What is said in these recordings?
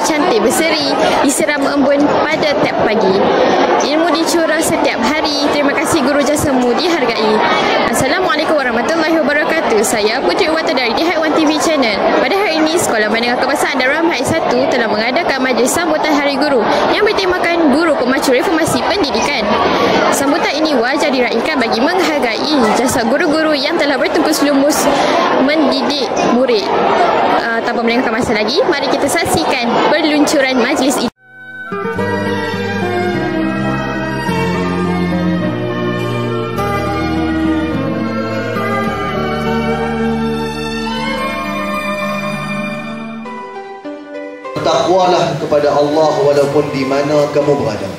cantik berseri, diseram embun pada tiap pagi. Ilmu dicurah setiap hari. Terima kasih guru jasamu dihargai. Assalamualaikum warahmatullahi wabarakatuh. Saya Puteri Wata dari Haiwan TV Channel. Pada hari ini, Sekolah Menengah Kebangsaan Darul Mahid 1 telah mengadakan majlis sambutan Hari Guru yang bertemakan Guru Pemacu Reformasi Pendidikan. Sambutan ini wajar diraikan bagi menghargai jasa guru-guru yang telah bertungkus lumus mendidik murid. Tanpa melengahkan masa lagi, mari kita saksikan peluncuran majlis ini. Takwalah kepada Allah walaupun di mana kamu berada.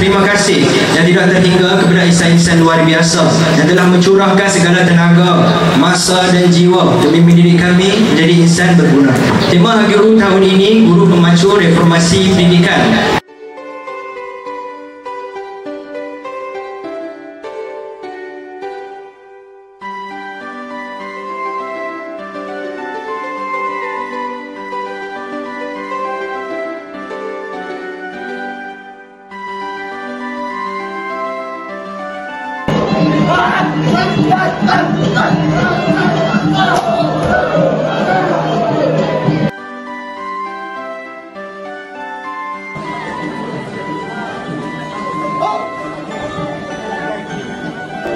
Terima kasih yang tidak terhingga kepada insan-insan luar biasa yang telah mencurahkan segala tenaga, masa dan jiwa demi mendidik kami menjadi insan berguna. Tema Hari Guru tahun ini, Guru Pemacu Reformasi Pendidikan.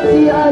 Terima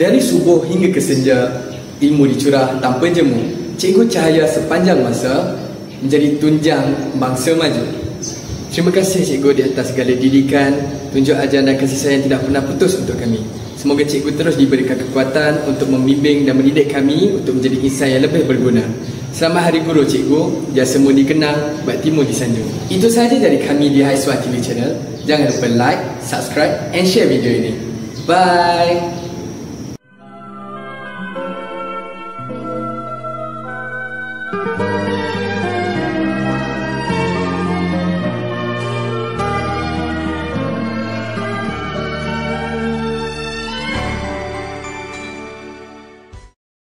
Dari subuh hingga ke senja, ilmu dicurah tanpa jemu. Cikgu cahaya sepanjang masa, menjadi tunjang bangsa maju. Terima kasih cikgu di atas segala didikan, tunjuk ajar dan kasih sayang tidak pernah putus untuk kami. Semoga cikgu terus diberikan kekuatan untuk membimbing dan mendidik kami untuk menjadi insan yang lebih berguna. Selamat Hari Guru cikgu, jasamu dikenang, baktimu disanjung. Itu sahaja dari kami di Haiswa TV Channel. Jangan lupa like, subscribe and share video ini. Bye.